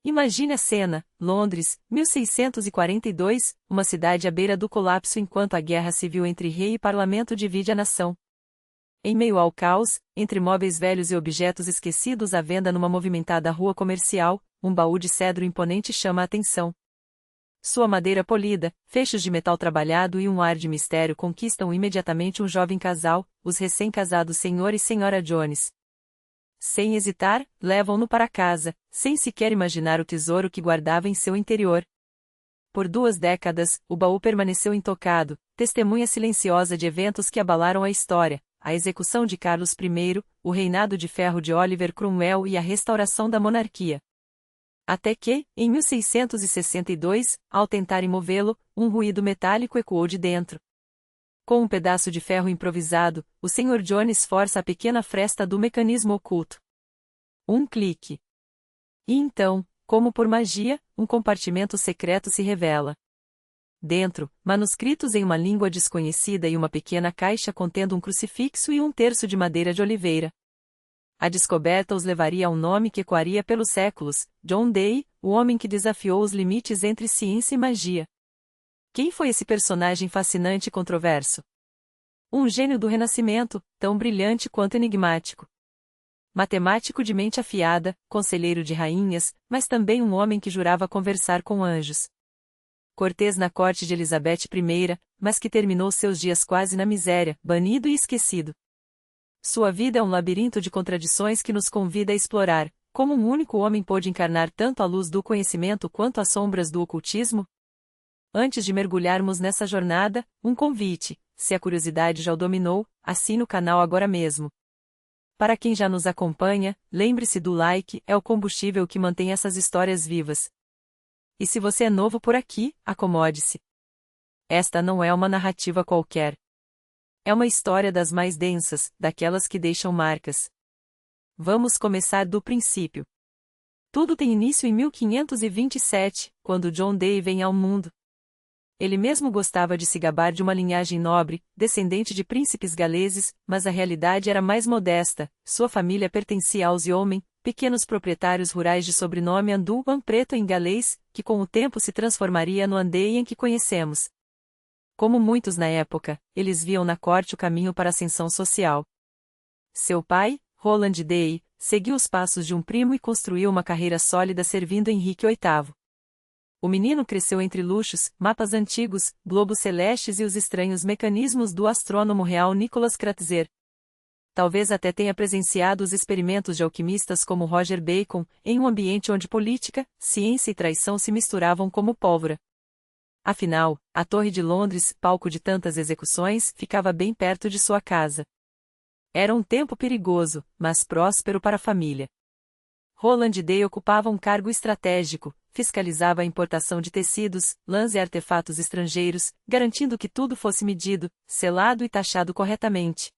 Imagine a cena: Londres, 1642, uma cidade à beira do colapso enquanto a guerra civil entre rei e parlamento divide a nação. Em meio ao caos, entre móveis velhos e objetos esquecidos à venda numa movimentada rua comercial, um baú de cedro imponente chama a atenção. Sua madeira polida, fechos de metal trabalhado e um ar de mistério conquistam imediatamente um jovem casal, os recém-casados Sr. e Sra. Jones. Sem hesitar, levam-no para casa, sem sequer imaginar o tesouro que guardava em seu interior. Por 2 décadas, o baú permaneceu intocado, testemunha silenciosa de eventos que abalaram a história: a execução de Carlos I, o reinado de ferro de Oliver Cromwell e a restauração da monarquia. Até que, em 1662, ao tentarem movê-lo, um ruído metálico ecoou de dentro. Com um pedaço de ferro improvisado, o Sr. Jones força a pequena fresta do mecanismo oculto. Um clique. E então, como por magia, um compartimento secreto se revela. Dentro, manuscritos em uma língua desconhecida e uma pequena caixa contendo um crucifixo e um terço de madeira de oliveira. A descoberta os levaria a um nome que ecoaria pelos séculos: John Dee, o homem que desafiou os limites entre ciência e magia. Quem foi esse personagem fascinante e controverso? Um gênio do Renascimento, tão brilhante quanto enigmático. Matemático de mente afiada, conselheiro de rainhas, mas também um homem que jurava conversar com anjos. Cortês na corte de Elizabeth I, mas que terminou seus dias quase na miséria, banido e esquecido. Sua vida é um labirinto de contradições que nos convida a explorar: como um único homem pôde encarnar tanto a luz do conhecimento quanto as sombras do ocultismo? Antes de mergulharmos nessa jornada, um convite: se a curiosidade já o dominou, assine o canal agora mesmo. Para quem já nos acompanha, lembre-se do like, é o combustível que mantém essas histórias vivas. E se você é novo por aqui, acomode-se. Esta não é uma narrativa qualquer. É uma história das mais densas, daquelas que deixam marcas. Vamos começar do princípio. Tudo tem início em 1527, quando John Dee vem ao mundo. Ele mesmo gostava de se gabar de uma linhagem nobre, descendente de príncipes galeses, mas a realidade era mais modesta: sua família pertencia aos Yeomen, pequenos proprietários rurais de sobrenome Anduan Preto em galês, que com o tempo se transformaria no Andeyan que conhecemos. Como muitos na época, eles viam na corte o caminho para a ascensão social. Seu pai, Roland Dee, seguiu os passos de um primo e construiu uma carreira sólida servindo Henrique VIII. O menino cresceu entre luxos, mapas antigos, globos celestes e os estranhos mecanismos do astrônomo real Nicholas Kratzer. Talvez até tenha presenciado os experimentos de alquimistas como Roger Bacon, em um ambiente onde política, ciência e traição se misturavam como pólvora. Afinal, a Torre de Londres, palco de tantas execuções, ficava bem perto de sua casa. Era um tempo perigoso, mas próspero para a família. Roland Dee ocupava um cargo estratégico: fiscalizava a importação de tecidos, lãs e artefatos estrangeiros, garantindo que tudo fosse medido, selado e taxado corretamente.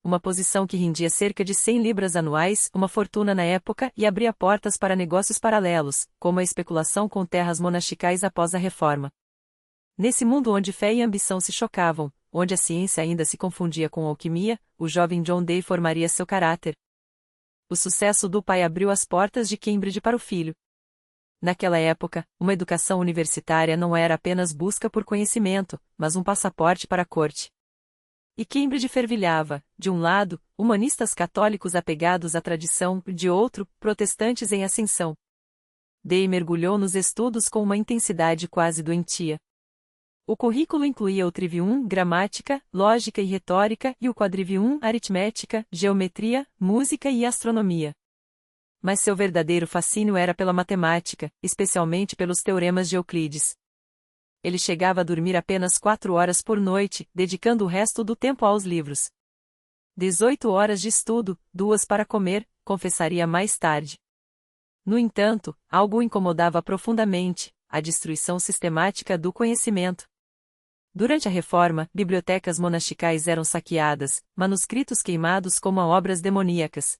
Uma posição que rendia cerca de 100 libras anuais, uma fortuna na época, e abria portas para negócios paralelos, como a especulação com terras monasticais após a Reforma. Nesse mundo onde fé e ambição se chocavam, onde a ciência ainda se confundia com a alquimia, o jovem John Dee formaria seu caráter. O sucesso do pai abriu as portas de Cambridge para o filho. Naquela época, uma educação universitária não era apenas busca por conhecimento, mas um passaporte para a corte. E Cambridge fervilhava: de um lado, humanistas católicos apegados à tradição, de outro, protestantes em ascensão. Dee mergulhou nos estudos com uma intensidade quase doentia. O currículo incluía o Trivium, gramática, lógica e retórica, e o Quadrivium, aritmética, geometria, música e astronomia. Mas seu verdadeiro fascínio era pela matemática, especialmente pelos teoremas de Euclides. Ele chegava a dormir apenas 4 horas por noite, dedicando o resto do tempo aos livros. 18 horas de estudo, 2 para comer, confessaria mais tarde. No entanto, algo o incomodava profundamente: a destruição sistemática do conhecimento. Durante a Reforma, bibliotecas monasticais eram saqueadas, manuscritos queimados como obras demoníacas.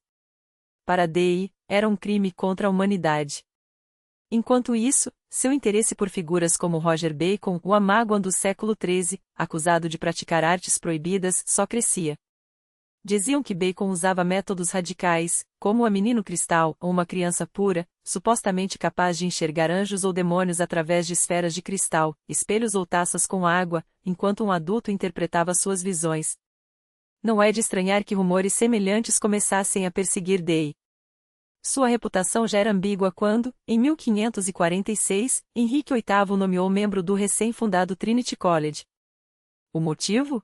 Para Dee, era um crime contra a humanidade. Enquanto isso, seu interesse por figuras como Roger Bacon, o amágoan do século XIII, acusado de praticar artes proibidas, só crescia. Diziam que Bacon usava métodos radicais, como a menino cristal ou uma criança pura, supostamente capaz de enxergar anjos ou demônios através de esferas de cristal, espelhos ou taças com água, enquanto um adulto interpretava suas visões. Não é de estranhar que rumores semelhantes começassem a perseguir Day. Sua reputação já era ambígua quando, em 1546, Henrique VIII o nomeou membro do recém-fundado Trinity College. O motivo?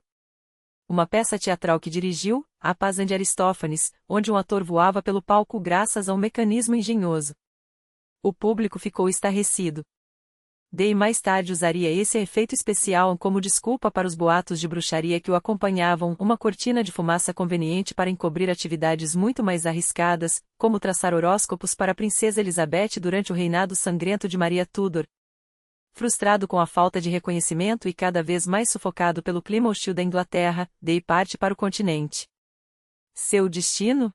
Uma peça teatral que dirigiu, A Paz de Aristófanes, onde um ator voava pelo palco graças a um mecanismo engenhoso. O público ficou estarrecido. Day mais tarde usaria esse efeito especial como desculpa para os boatos de bruxaria que o acompanhavam, uma cortina de fumaça conveniente para encobrir atividades muito mais arriscadas, como traçar horóscopos para a princesa Elizabeth durante o reinado sangrento de Maria Tudor. Frustrado com a falta de reconhecimento e cada vez mais sufocado pelo clima hostil da Inglaterra, Day parte para o continente. Seu destino?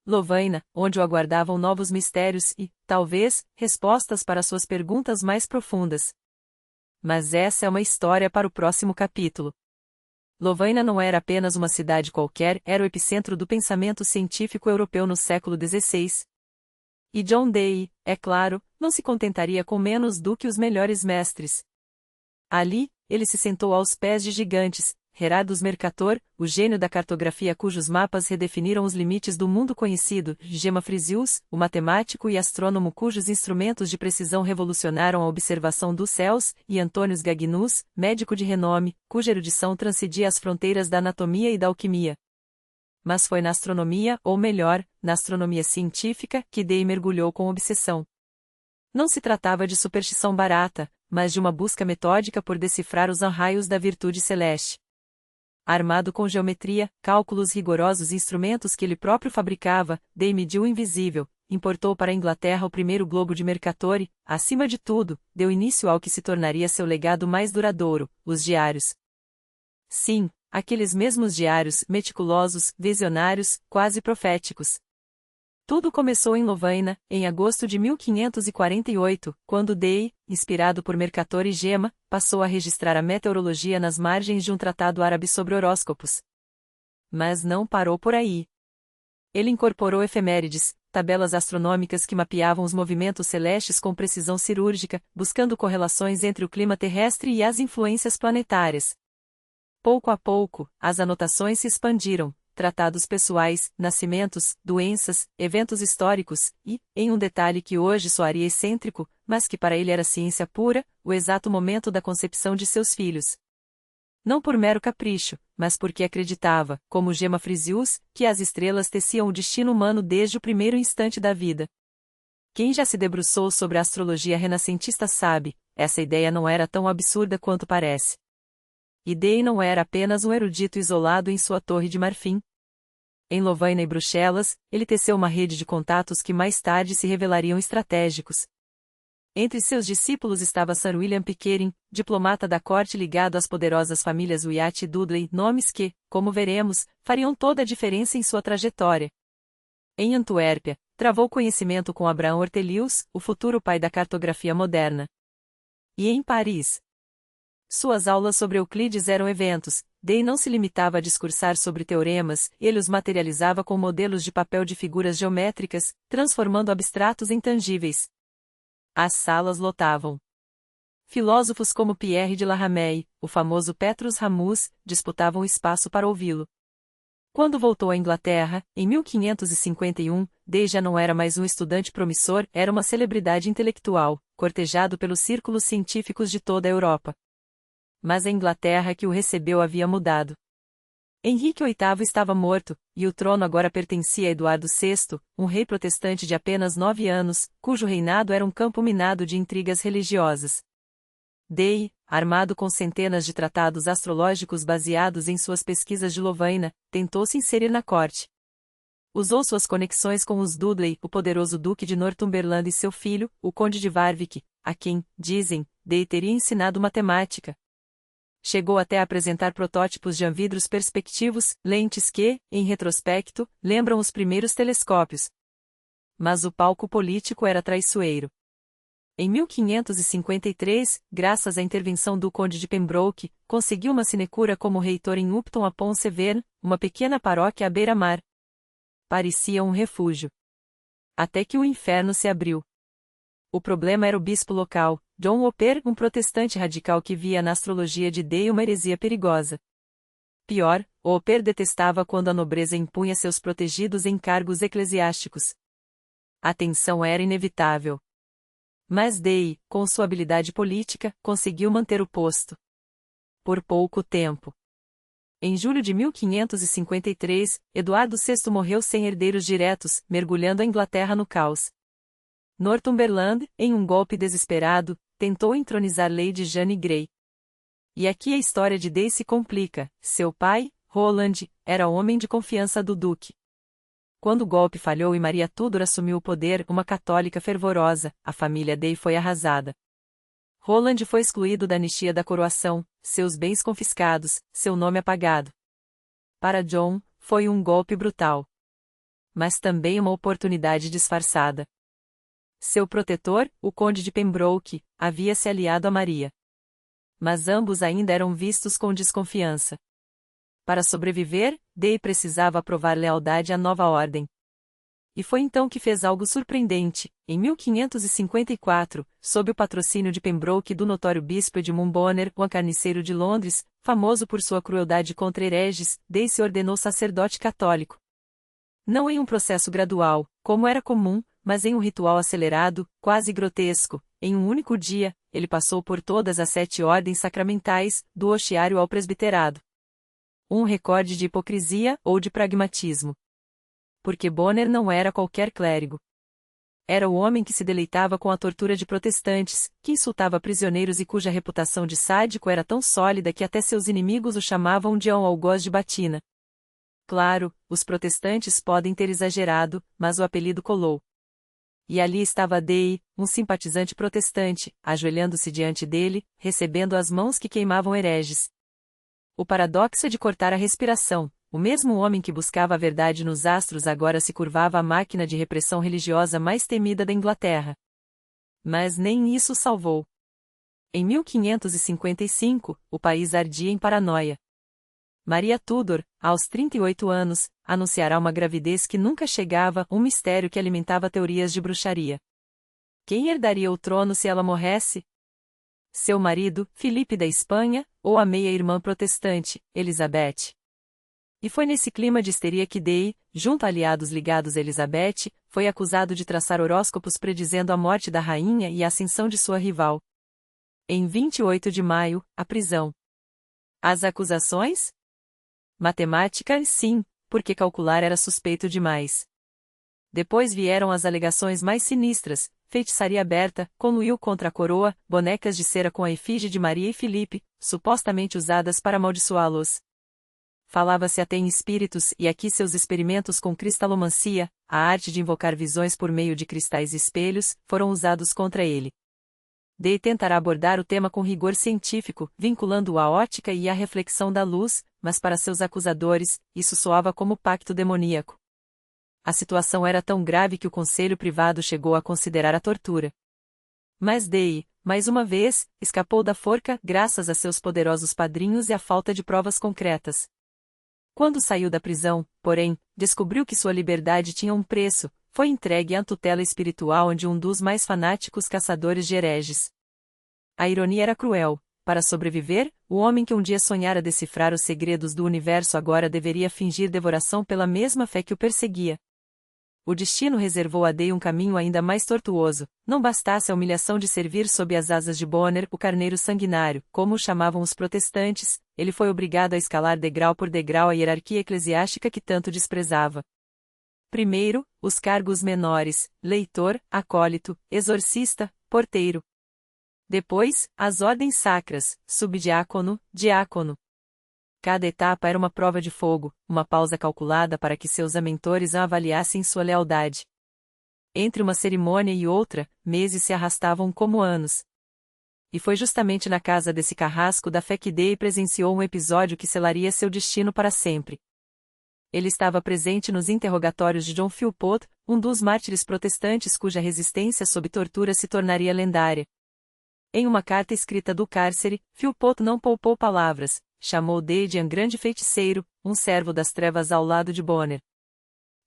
Lovaina, onde o aguardavam novos mistérios e, talvez, respostas para suas perguntas mais profundas. Mas essa é uma história para o próximo capítulo. Lovaina não era apenas uma cidade qualquer, era o epicentro do pensamento científico europeu no século XVI. E John Day, é claro, não se contentaria com menos do que os melhores mestres. Ali, ele se sentou aos pés de gigantes, Gerardus Mercator, o gênio da cartografia cujos mapas redefiniram os limites do mundo conhecido, Gemma Frisius, o matemático e astrônomo cujos instrumentos de precisão revolucionaram a observação dos céus, e Antônios Gagnus, médico de renome, cuja erudição transcendia as fronteiras da anatomia e da alquimia. Mas foi na astronomia, ou melhor, na astronomia científica, que Day mergulhou com obsessão. Não se tratava de superstição barata, mas de uma busca metódica por decifrar os raios da virtude celeste. Armado com geometria, cálculos rigorosos e instrumentos que ele próprio fabricava, Day mediu o invisível, importou para a Inglaterra o primeiro globo de Mercator e, acima de tudo, deu início ao que se tornaria seu legado mais duradouro, os diários. Sim, aqueles mesmos diários, meticulosos, visionários, quase proféticos. Tudo começou em Lovaina, em agosto de 1548, quando Day, inspirado por Mercator e Gemma, passou a registrar a meteorologia nas margens de um tratado árabe sobre horóscopos. Mas não parou por aí. Ele incorporou efemérides, tabelas astronômicas que mapeavam os movimentos celestes com precisão cirúrgica, buscando correlações entre o clima terrestre e as influências planetárias. Pouco a pouco, as anotações se expandiram. Tratados pessoais, nascimentos, doenças, eventos históricos, e, em um detalhe que hoje soaria excêntrico, mas que para ele era ciência pura, o exato momento da concepção de seus filhos. Não por mero capricho, mas porque acreditava, como Gemma Frisius, que as estrelas teciam o destino humano desde o primeiro instante da vida. Quem já se debruçou sobre a astrologia renascentista sabe, essa ideia não era tão absurda quanto parece. E Day não era apenas um erudito isolado em sua torre de marfim. Em Lovaina e Bruxelas, ele teceu uma rede de contatos que mais tarde se revelariam estratégicos. Entre seus discípulos estava Sir William Pickering, diplomata da corte ligado às poderosas famílias Wyatt e Dudley, nomes que, como veremos, fariam toda a diferença em sua trajetória. Em Antuérpia, travou conhecimento com Abraham Ortelius, o futuro pai da cartografia moderna. E em Paris, suas aulas sobre Euclides eram eventos. Day não se limitava a discursar sobre teoremas, ele os materializava com modelos de papel de figuras geométricas, transformando abstratos em tangíveis. As salas lotavam. Filósofos como Pierre de la Ramée, o famoso Petrus Ramus, disputavam espaço para ouvi-lo. Quando voltou à Inglaterra, em 1551, Day já não era mais um estudante promissor, era uma celebridade intelectual, cortejado pelos círculos científicos de toda a Europa. Mas a Inglaterra que o recebeu havia mudado. Henrique VIII estava morto, e o trono agora pertencia a Eduardo VI, um rei protestante de apenas 9 anos, cujo reinado era um campo minado de intrigas religiosas. Day, armado com centenas de tratados astrológicos baseados em suas pesquisas de Lovaina, tentou se inserir na corte. Usou suas conexões com os Dudley, o poderoso duque de Northumberland e seu filho, o conde de Warwick, a quem, dizem, Day teria ensinado matemática. Chegou até a apresentar protótipos de anvidros perspectivos, lentes que, em retrospecto, lembram os primeiros telescópios. Mas o palco político era traiçoeiro. Em 1553, graças à intervenção do conde de Pembroke, conseguiu uma sinecura como reitor em Upton-upon-Severn, uma pequena paróquia à beira-mar. Parecia um refúgio. Até que o inferno se abriu. O problema era o bispo local, John Hopper, um protestante radical que via na astrologia de Dei uma heresia perigosa. Pior, Hopper detestava quando a nobreza impunha seus protegidos em cargos eclesiásticos. A tensão era inevitável. Mas Dei, com sua habilidade política, conseguiu manter o posto. Por pouco tempo. Em julho de 1553, Eduardo VI morreu sem herdeiros diretos, mergulhando a Inglaterra no caos. Northumberland, em um golpe desesperado, tentou entronizar Lady Jane Grey. E aqui a história de Dei se complica. Seu pai, Roland, era homem de confiança do duque. Quando o golpe falhou e Maria Tudor assumiu o poder, uma católica fervorosa, a família Dei foi arrasada. Roland foi excluído da anistia da coroação, seus bens confiscados, seu nome apagado. Para John, foi um golpe brutal. Mas também uma oportunidade disfarçada. Seu protetor, o conde de Pembroke, havia se aliado a Maria. Mas ambos ainda eram vistos com desconfiança. Para sobreviver, Dei precisava provar lealdade à nova ordem. E foi então que fez algo surpreendente. Em 1554, sob o patrocínio de Pembroke e do notório bispo Edmund Bonner, o carniceiro de Londres, famoso por sua crueldade contra hereges, Dei se ordenou sacerdote católico. Não em um processo gradual, como era comum, mas em um ritual acelerado, quase grotesco. Em um único dia, ele passou por todas as 7 ordens sacramentais, do ostiário ao presbiterado. Um recorde de hipocrisia ou de pragmatismo. Porque Bonner não era qualquer clérigo. Era o homem que se deleitava com a tortura de protestantes, que insultava prisioneiros e cuja reputação de sádico era tão sólida que até seus inimigos o chamavam de um algoz de batina. Claro, os protestantes podem ter exagerado, mas o apelido colou. E ali estava Dei, um simpatizante protestante, ajoelhando-se diante dele, recebendo as mãos que queimavam hereges. O paradoxo é de cortar a respiração. O mesmo homem que buscava a verdade nos astros agora se curvava à máquina de repressão religiosa mais temida da Inglaterra. Mas nem isso salvou. Em 1555, o país ardia em paranoia. Maria Tudor, aos 38 anos, anunciará uma gravidez que nunca chegava, um mistério que alimentava teorias de bruxaria. Quem herdaria o trono se ela morresse? Seu marido, Filipe da Espanha, ou a meia-irmã protestante, Elizabeth? E foi nesse clima de histeria que Dei, junto a aliados ligados a Elizabeth, foi acusado de traçar horóscopos predizendo a morte da rainha e a ascensão de sua rival. Em 28 de maio, a prisão. As acusações? Matemática, sim, porque calcular era suspeito demais. Depois vieram as alegações mais sinistras: feitiçaria aberta, conluiu contra a coroa, bonecas de cera com a efígie de Maria e Filipe, supostamente usadas para amaldiçoá-los. Falava-se até em espíritos e aqui seus experimentos com cristalomancia, a arte de invocar visões por meio de cristais e espelhos, foram usados contra ele. Dei tentará abordar o tema com rigor científico, vinculando-o à ótica e à reflexão da luz, mas para seus acusadores, isso soava como pacto demoníaco. A situação era tão grave que o conselho privado chegou a considerar a tortura. Mas Dei, mais uma vez, escapou da forca graças a seus poderosos padrinhos e à falta de provas concretas. Quando saiu da prisão, porém, descobriu que sua liberdade tinha um preço, foi entregue à tutela espiritual de um dos mais fanáticos caçadores de hereges. A ironia era cruel. Para sobreviver, o homem que um dia sonhara decifrar os segredos do universo agora deveria fingir devoração pela mesma fé que o perseguia. O destino reservou a Dei um caminho ainda mais tortuoso. Não bastasse a humilhação de servir sob as asas de Bonner, o carneiro sanguinário, como o chamavam os protestantes, ele foi obrigado a escalar degrau por degrau a hierarquia eclesiástica que tanto desprezava. Primeiro, os cargos menores: leitor, acólito, exorcista, porteiro. Depois, as ordens sacras: subdiácono, diácono. Cada etapa era uma prova de fogo, uma pausa calculada para que seus mentores avaliassem sua lealdade. Entre uma cerimônia e outra, meses se arrastavam como anos. E foi justamente na casa desse carrasco da fé que Dei presenciou um episódio que selaria seu destino para sempre. Ele estava presente nos interrogatórios de John Philpott, um dos mártires protestantes cuja resistência sob tortura se tornaria lendária. Em uma carta escrita do cárcere, Philpott não poupou palavras, chamou Dedian grande feiticeiro, um servo das trevas ao lado de Bonner.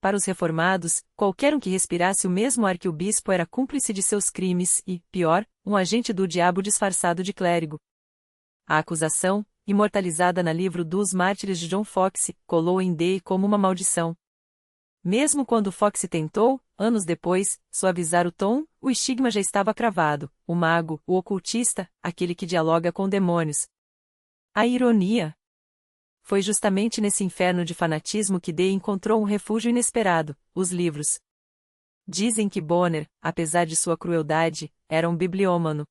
Para os reformados, qualquer um que respirasse o mesmo ar que o bispo era cúmplice de seus crimes e, pior, um agente do diabo disfarçado de clérigo. A acusação, imortalizada no livro dos Mártires de John Foxe, colou em Day como uma maldição. Mesmo quando Foxe tentou, anos depois, suavizar o tom, o estigma já estava cravado: o mago, o ocultista, aquele que dialoga com demônios. A ironia. Foi justamente nesse inferno de fanatismo que Day encontrou um refúgio inesperado: os livros. Dizem que Bonner, apesar de sua crueldade, era um bibliômano.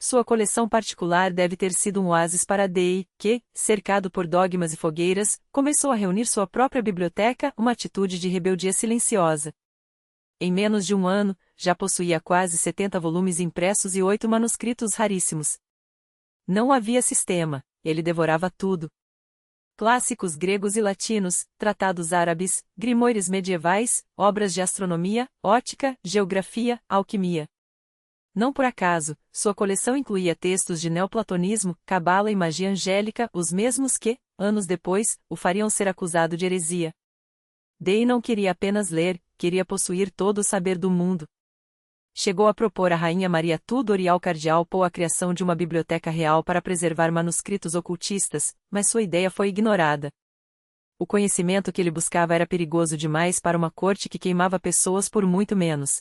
Sua coleção particular deve ter sido um oásis para Day, que, cercado por dogmas e fogueiras, começou a reunir sua própria biblioteca, uma atitude de rebeldia silenciosa. Em menos de um ano, já possuía quase 70 volumes impressos e 8 manuscritos raríssimos. Não havia sistema, ele devorava tudo. Clássicos gregos e latinos, tratados árabes, grimóires medievais, obras de astronomia, ótica, geografia, alquimia. Não por acaso, sua coleção incluía textos de neoplatonismo, cabala e magia angélica, os mesmos que, anos depois, o fariam ser acusado de heresia. Day não queria apenas ler, queria possuir todo o saber do mundo. Chegou a propor à rainha Maria Tudor e ao cardeal Pole a criação de uma biblioteca real para preservar manuscritos ocultistas, mas sua ideia foi ignorada. O conhecimento que ele buscava era perigoso demais para uma corte que queimava pessoas por muito menos.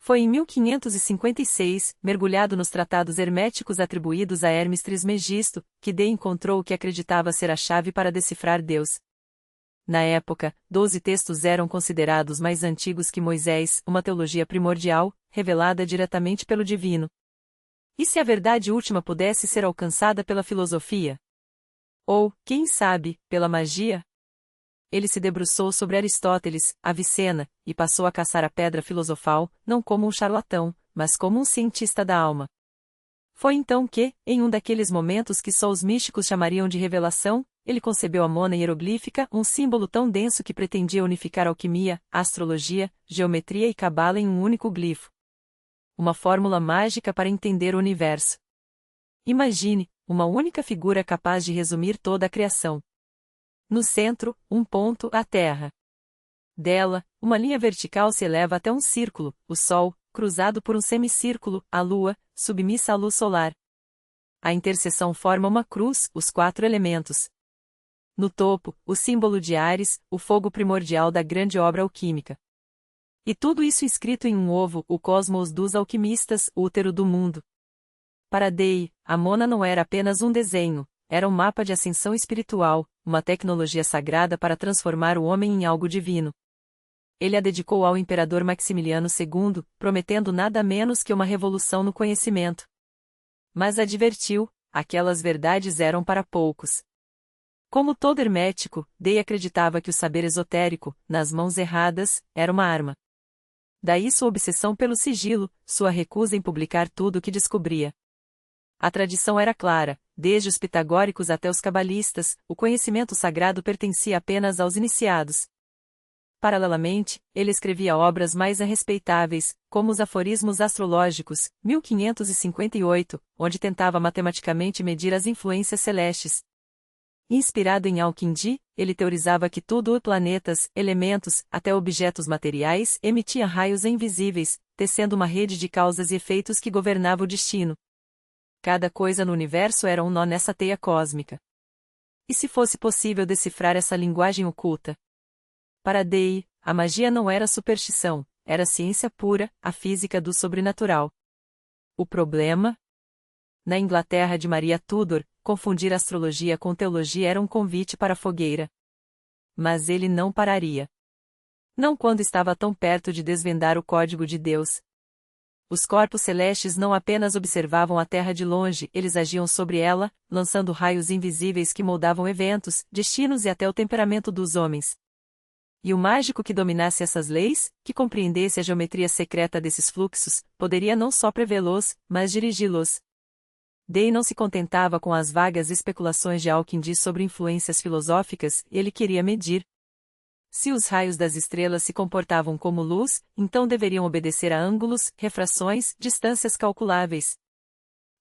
Foi em 1556, mergulhado nos tratados herméticos atribuídos a Hermes Trismegisto, que Day encontrou o que acreditava ser a chave para decifrar Deus. Na época, 12 textos eram considerados mais antigos que Moisés, uma teologia primordial, revelada diretamente pelo divino. E se a verdade última pudesse ser alcançada pela filosofia? Ou, quem sabe, pela magia? Ele se debruçou sobre Aristóteles, Avicena, e passou a caçar a pedra filosofal, não como um charlatão, mas como um cientista da alma. Foi então que, em um daqueles momentos que só os místicos chamariam de revelação, ele concebeu a mona hieroglífica, um símbolo tão denso que pretendia unificar alquimia, astrologia, geometria e cabala em um único glifo. Uma fórmula mágica para entender o universo. Imagine, uma única figura capaz de resumir toda a criação. No centro, um ponto, a Terra. Dela, uma linha vertical se eleva até um círculo, o Sol, cruzado por um semicírculo, a Lua, submissa à luz solar. A interseção forma uma cruz, os 4 elementos. No topo, o símbolo de Ares, o fogo primordial da grande obra alquímica. E tudo isso inscrito em um ovo, o cosmos dos alquimistas, o útero do mundo. Para Day, a mona não era apenas um desenho, era um mapa de ascensão espiritual, uma tecnologia sagrada para transformar o homem em algo divino. Ele a dedicou ao imperador Maximiliano II, prometendo nada menos que uma revolução no conhecimento. Mas advertiu, aquelas verdades eram para poucos. Como todo hermético, Day acreditava que o saber esotérico, nas mãos erradas, era uma arma. Daí sua obsessão pelo sigilo, sua recusa em publicar tudo o que descobria. A tradição era clara, desde os pitagóricos até os cabalistas, o conhecimento sagrado pertencia apenas aos iniciados. Paralelamente, ele escrevia obras mais respeitáveis, como os Aforismos Astrológicos, 1558, onde tentava matematicamente medir as influências celestes. Inspirado em Al-Kindi, ele teorizava que tudo, planetas, elementos, até objetos materiais, emitia raios invisíveis, tecendo uma rede de causas e efeitos que governava o destino. Cada coisa no universo era um nó nessa teia cósmica. E se fosse possível decifrar essa linguagem oculta? Para Day, a magia não era superstição, era ciência pura, a física do sobrenatural. O problema? Na Inglaterra de Maria Tudor, confundir astrologia com teologia era um convite para a fogueira. Mas ele não pararia. Não quando estava tão perto de desvendar o código de Deus. Os corpos celestes não apenas observavam a Terra de longe, eles agiam sobre ela, lançando raios invisíveis que moldavam eventos, destinos e até o temperamento dos homens. E o mágico que dominasse essas leis, que compreendesse a geometria secreta desses fluxos, poderia não só prevê-los, mas dirigi-los. Day não se contentava com as vagas especulações de Hawking sobre influências filosóficas, ele queria medir. Se os raios das estrelas se comportavam como luz, então deveriam obedecer a ângulos, refrações, distâncias calculáveis.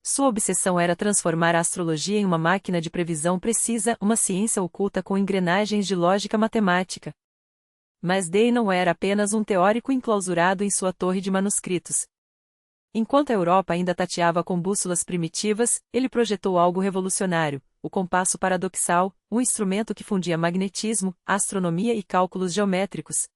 Sua obsessão era transformar a astrologia em uma máquina de previsão precisa, uma ciência oculta com engrenagens de lógica matemática. Mas Day não era apenas um teórico enclausurado em sua torre de manuscritos. Enquanto a Europa ainda tateava com bússolas primitivas, ele projetou algo revolucionário, o compasso paradoxal, um instrumento que fundia magnetismo, astronomia e cálculos geométricos.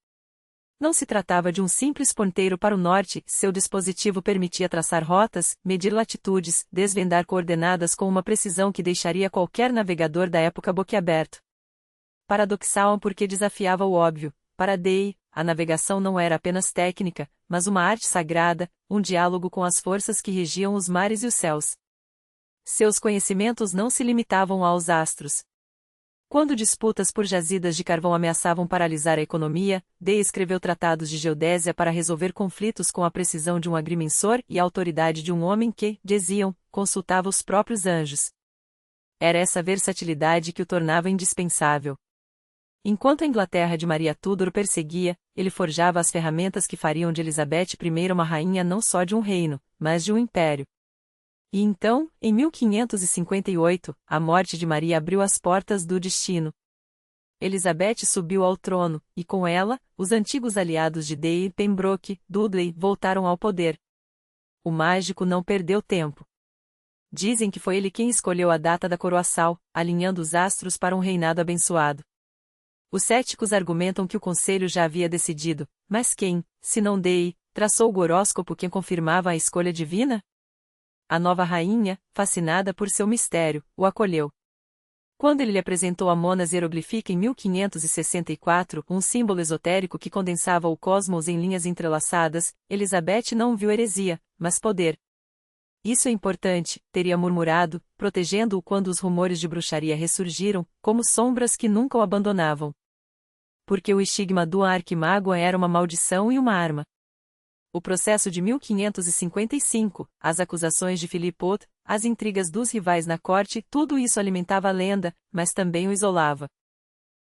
Não se tratava de um simples ponteiro para o norte, seu dispositivo permitia traçar rotas, medir latitudes, desvendar coordenadas com uma precisão que deixaria qualquer navegador da época boquiaberto. Paradoxal porque desafiava o óbvio. Para Day, a navegação não era apenas técnica, mas uma arte sagrada, um diálogo com as forças que regiam os mares e os céus. Seus conhecimentos não se limitavam aos astros. Quando disputas por jazidas de carvão ameaçavam paralisar a economia, Day escreveu tratados de geodésia para resolver conflitos com a precisão de um agrimensor e a autoridade de um homem que, diziam, consultava os próprios anjos. Era essa versatilidade que o tornava indispensável. Enquanto a Inglaterra de Maria Tudor o perseguia, ele forjava as ferramentas que fariam de Elizabeth I uma rainha não só de um reino, mas de um império. E então, em 1558, a morte de Maria abriu as portas do destino. Elizabeth subiu ao trono, e com ela, os antigos aliados de Day, Pembroke, Dudley, voltaram ao poder. O mágico não perdeu tempo. Dizem que foi ele quem escolheu a data da coroação, alinhando os astros para um reinado abençoado. Os céticos argumentam que o conselho já havia decidido, mas quem, se não Day, traçou o horóscopo que confirmava a escolha divina? A nova rainha, fascinada por seu mistério, o acolheu. Quando ele lhe apresentou a Monas hieroglífica em 1564, um símbolo esotérico que condensava o cosmos em linhas entrelaçadas, Elizabeth não viu heresia, mas poder. Isso é importante, teria murmurado, protegendo-o quando os rumores de bruxaria ressurgiram, como sombras que nunca o abandonavam. Porque o estigma do arquimago era uma maldição e uma arma. O processo de 1555, as acusações de Philipot, as intrigas dos rivais na corte, tudo isso alimentava a lenda, mas também o isolava.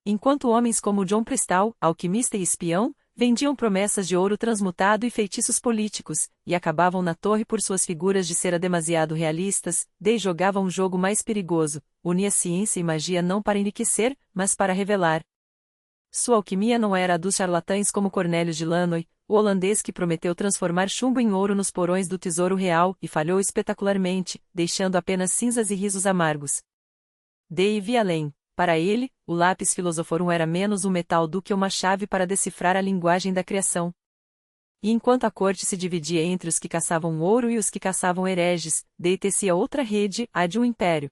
Enquanto homens como John Prestal, alquimista e espião, vendiam promessas de ouro transmutado e feitiços políticos, e acabavam na torre por suas figuras de cera demasiado realistas, Day jogava um jogo mais perigoso, unia ciência e magia não para enriquecer, mas para revelar. Sua alquimia não era a dos charlatães como Cornelius de Lanoy, o holandês que prometeu transformar chumbo em ouro nos porões do Tesouro Real e falhou espetacularmente, deixando apenas cinzas e risos amargos. Day via além. Para ele, o lápis filosoforum era menos um metal do que uma chave para decifrar a linguagem da criação. E enquanto a corte se dividia entre os que caçavam ouro e os que caçavam hereges, Day tecia outra rede, a de um império.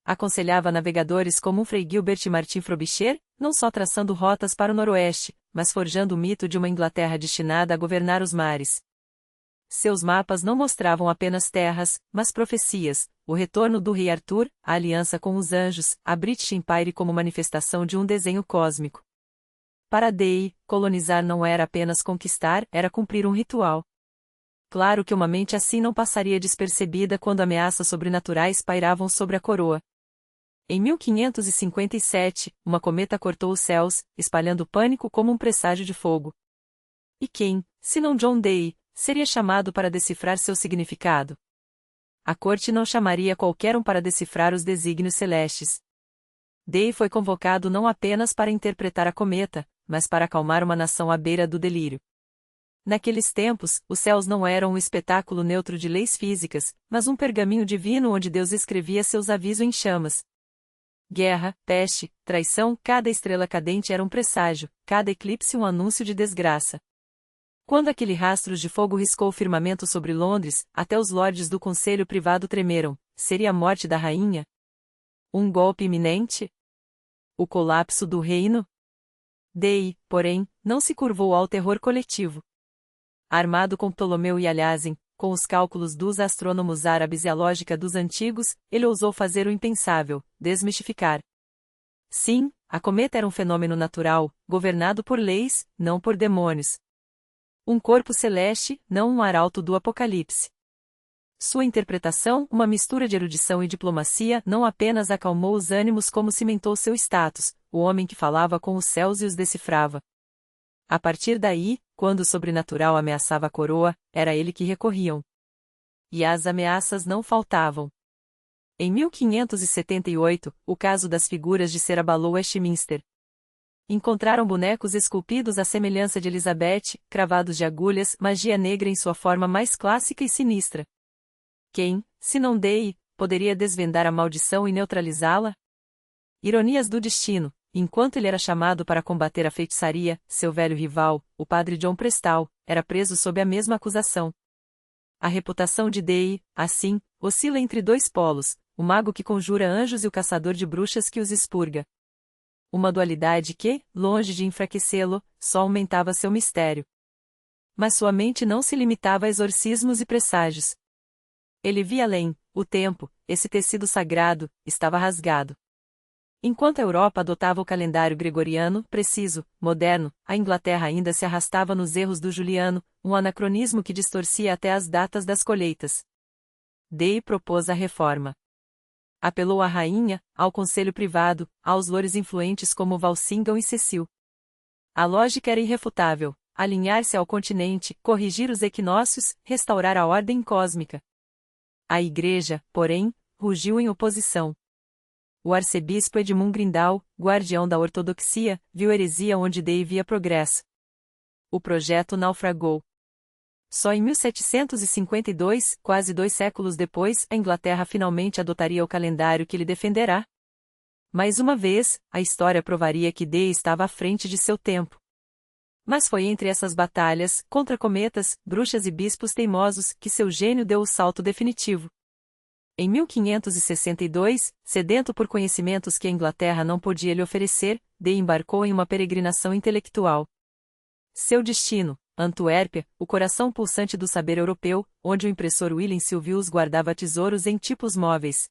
Aconselhava navegadores como um Frei Gilbert e Martin Frobisher, não só traçando rotas para o noroeste, mas forjando o mito de uma Inglaterra destinada a governar os mares. Seus mapas não mostravam apenas terras, mas profecias, o retorno do rei Arthur, a aliança com os anjos, a British Empire como manifestação de um desenho cósmico. Para Day, colonizar não era apenas conquistar, era cumprir um ritual. Claro que uma mente assim não passaria despercebida quando ameaças sobrenaturais pairavam sobre a coroa. Em 1557, uma cometa cortou os céus, espalhando pânico como um presságio de fogo. E quem, se não John Day, seria chamado para decifrar seu significado? A corte não chamaria qualquer um para decifrar os desígnios celestes. Day foi convocado não apenas para interpretar a cometa, mas para acalmar uma nação à beira do delírio. Naqueles tempos, os céus não eram um espetáculo neutro de leis físicas, mas um pergaminho divino onde Deus escrevia seus avisos em chamas. Guerra, peste, traição, cada estrela cadente era um presságio, cada eclipse um anúncio de desgraça. Quando aquele rastro de fogo riscou o firmamento sobre Londres, até os lordes do conselho privado tremeram. Seria a morte da rainha? Um golpe iminente? O colapso do reino? Day, porém, não se curvou ao terror coletivo. Armado com Ptolomeu e Aliasim, com os cálculos dos astrônomos árabes e a lógica dos antigos, ele ousou fazer o impensável, desmistificar. Sim, a cometa era um fenômeno natural, governado por leis, não por demônios. Um corpo celeste, não um arauto do Apocalipse. Sua interpretação, uma mistura de erudição e diplomacia, não apenas acalmou os ânimos como cimentou seu status, o homem que falava com os céus e os decifrava. A partir daí, quando o sobrenatural ameaçava a coroa, era a ele que recorriam. E as ameaças não faltavam. Em 1578, o caso das figuras de cera abalou Westminster. Encontraram bonecos esculpidos à semelhança de Elizabeth, cravados de agulhas, magia negra em sua forma mais clássica e sinistra. Quem, se não Dei, poderia desvendar a maldição e neutralizá-la? Ironias do destino. Enquanto ele era chamado para combater a feitiçaria, seu velho rival, o padre John Prestal, era preso sob a mesma acusação. A reputação de Dei, assim, oscila entre dois polos, o mago que conjura anjos e o caçador de bruxas que os expurga. Uma dualidade que, longe de enfraquecê-lo, só aumentava seu mistério. Mas sua mente não se limitava a exorcismos e presságios. Ele via além, o tempo, esse tecido sagrado, estava rasgado. Enquanto a Europa adotava o calendário gregoriano, preciso, moderno, a Inglaterra ainda se arrastava nos erros do Juliano, um anacronismo que distorcia até as datas das colheitas. Dei propôs a reforma. Apelou à rainha, ao conselho privado, aos lores influentes como Walsingham e Cecil. A lógica era irrefutável: alinhar-se ao continente, corrigir os equinócios, restaurar a ordem cósmica. A Igreja, porém, rugiu em oposição. O arcebispo Edmund Grindal, guardião da ortodoxia, viu heresia onde Dei via progresso. O projeto naufragou. Só em 1752, quase 2 séculos depois, a Inglaterra finalmente adotaria o calendário que lhe defenderá. Mais uma vez, a história provaria que Dei estava à frente de seu tempo. Mas foi entre essas batalhas, contra cometas, bruxas e bispos teimosos, que seu gênio deu o salto definitivo. Em 1562, sedento por conhecimentos que a Inglaterra não podia lhe oferecer, Dei embarcou em uma peregrinação intelectual. Seu destino, Antuérpia, o coração pulsante do saber europeu, onde o impressor William Sylvius guardava tesouros em tipos móveis.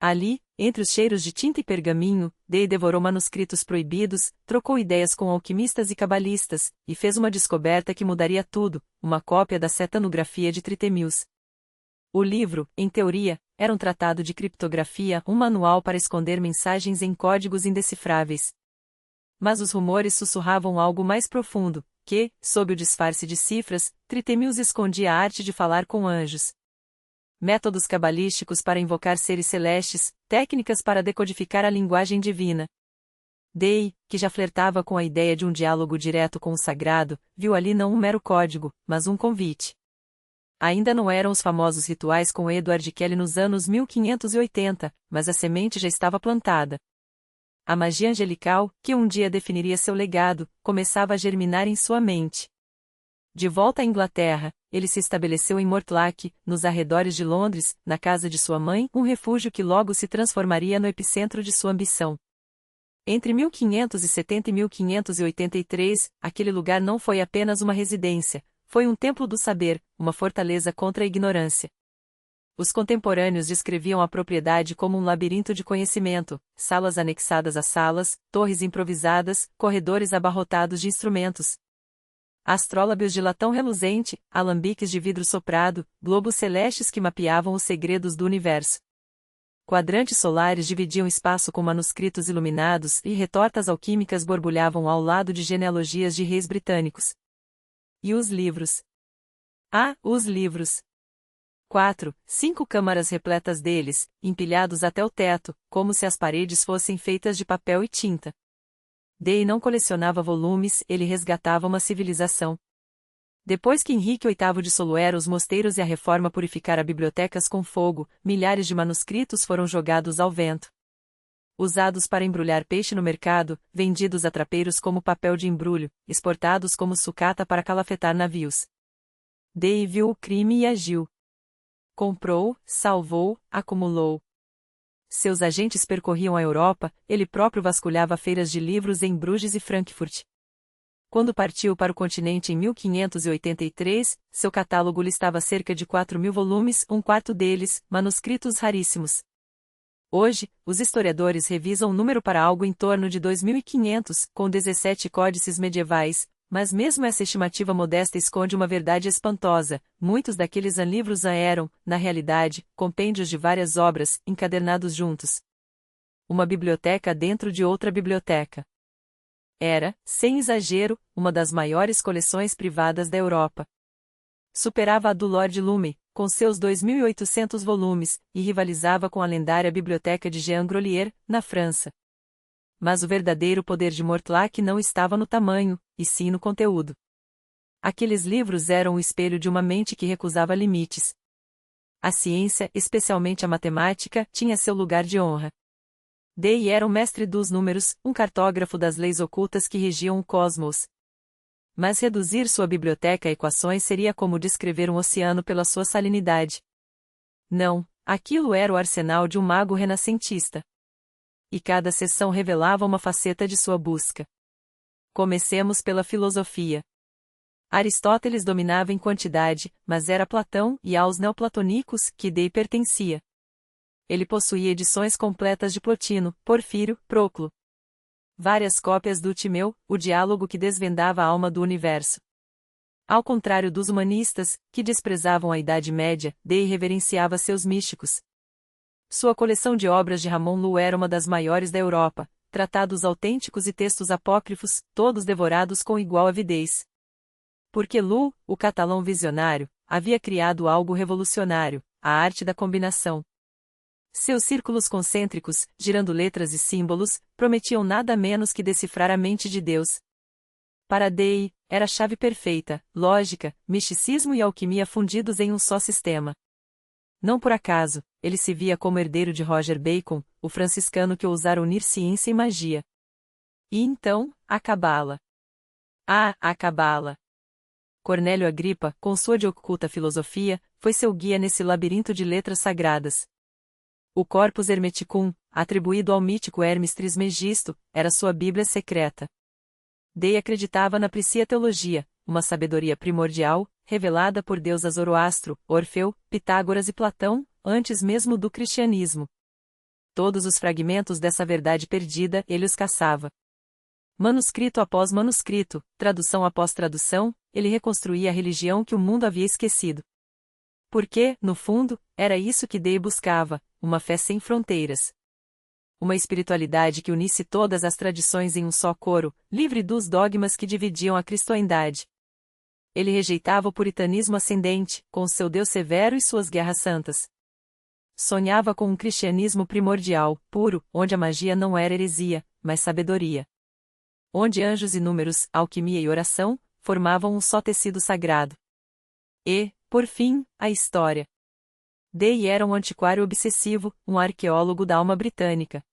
Ali, entre os cheiros de tinta e pergaminho, Dei devorou manuscritos proibidos, trocou ideias com alquimistas e cabalistas, e fez uma descoberta que mudaria tudo, uma cópia da cetanografia de Tritemius. O livro, em teoria, era um tratado de criptografia, um manual para esconder mensagens em códigos indecifráveis. Mas os rumores sussurravam algo mais profundo, que, sob o disfarce de cifras, Tritemius escondia a arte de falar com anjos. Métodos cabalísticos para invocar seres celestes, técnicas para decodificar a linguagem divina. Dei, que já flertava com a ideia de um diálogo direto com o sagrado, viu ali não um mero código, mas um convite. Ainda não eram os famosos rituais com Edward Kelly nos anos 1580, mas a semente já estava plantada. A magia angelical, que um dia definiria seu legado, começava a germinar em sua mente. De volta à Inglaterra, ele se estabeleceu em Mortlake, nos arredores de Londres, na casa de sua mãe, um refúgio que logo se transformaria no epicentro de sua ambição. Entre 1570 e 1583, aquele lugar não foi apenas uma residência, foi um templo do saber, uma fortaleza contra a ignorância. Os contemporâneos descreviam a propriedade como um labirinto de conhecimento, salas anexadas a salas, torres improvisadas, corredores abarrotados de instrumentos. Astrólabios de latão reluzente, alambiques de vidro soprado, globos celestes que mapeavam os segredos do universo. Quadrantes solares dividiam espaço com manuscritos iluminados e retortas alquímicas borbulhavam ao lado de genealogias de reis britânicos. E os livros? Ah, os livros! 4, 5 câmaras repletas deles, empilhados até o teto, como se as paredes fossem feitas de papel e tinta. Dei não colecionava volumes, ele resgatava uma civilização. Depois que Henrique VIII dissoluera os mosteiros e a reforma purificara bibliotecas com fogo, milhares de manuscritos foram jogados ao vento. Usados para embrulhar peixe no mercado, vendidos a trapeiros como papel de embrulho, exportados como sucata para calafetar navios. Dei viu o crime e agiu. Comprou, salvou, acumulou. Seus agentes percorriam a Europa, ele próprio vasculhava feiras de livros em Bruges e Frankfurt. Quando partiu para o continente em 1583, seu catálogo listava cerca de 4.000 volumes, um quarto deles, manuscritos raríssimos. Hoje, os historiadores revisam o número para algo em torno de 2.500, com 17 códices medievais, Mas mesmo essa estimativa modesta esconde uma verdade espantosa: muitos daqueles livros eram, na realidade, compêndios de várias obras, encadernados juntos. Uma biblioteca dentro de outra biblioteca. Era, sem exagero, uma das maiores coleções privadas da Europa. Superava a do Lord Lume, com seus 2.800 volumes, e rivalizava com a lendária biblioteca de Jean Grolier, na França. Mas o verdadeiro poder de Mortlack não estava no tamanho, e sim no conteúdo. Aqueles livros eram o espelho de uma mente que recusava limites. A ciência, especialmente a matemática, tinha seu lugar de honra. Day era um mestre dos números, um cartógrafo das leis ocultas que regiam o cosmos. Mas reduzir sua biblioteca a equações seria como descrever um oceano pela sua salinidade. Não, aquilo era o arsenal de um mago renascentista. E cada sessão revelava uma faceta de sua busca. Comecemos pela filosofia. Aristóteles dominava em quantidade, mas era Platão e aos neoplatônicos que Day pertencia. Ele possuía edições completas de Plotino, Porfírio, Proclo. Várias cópias do Timeu, o diálogo que desvendava a alma do universo. Ao contrário dos humanistas, que desprezavam a Idade Média, Day reverenciava seus místicos. Sua coleção de obras de Ramon Llull era uma das maiores da Europa, tratados autênticos e textos apócrifos, todos devorados com igual avidez. Porque Llull, o catalão visionário, havia criado algo revolucionário, a arte da combinação. Seus círculos concêntricos, girando letras e símbolos, prometiam nada menos que decifrar a mente de Deus. Para Day, era a chave perfeita, lógica, misticismo e alquimia fundidos em um só sistema. Não por acaso, ele se via como herdeiro de Roger Bacon, o franciscano que ousara unir ciência e magia. E então, a Cabala. Ah, a Cabala! Cornélio Agripa, com sua de oculta filosofia, foi seu guia nesse labirinto de letras sagradas. O Corpus Hermeticum, atribuído ao mítico Hermes Trismegisto, era sua Bíblia secreta. Day acreditava na Psiateologia, uma sabedoria primordial, revelada por Deus a Zoroastro, Orfeu, Pitágoras e Platão, antes mesmo do cristianismo. Todos os fragmentos dessa verdade perdida ele os caçava. Manuscrito após manuscrito, tradução após tradução, ele reconstruía a religião que o mundo havia esquecido. Porque, no fundo, era isso que Day buscava, uma fé sem fronteiras. Uma espiritualidade que unisse todas as tradições em um só coro, livre dos dogmas que dividiam a cristoandade. Ele rejeitava o puritanismo ascendente, com seu Deus severo e suas guerras santas. Sonhava com um cristianismo primordial, puro, onde a magia não era heresia, mas sabedoria. Onde anjos e números, alquimia e oração, formavam um só tecido sagrado. E, por fim, a história. Day era um antiquário obsessivo, um arqueólogo da alma britânica.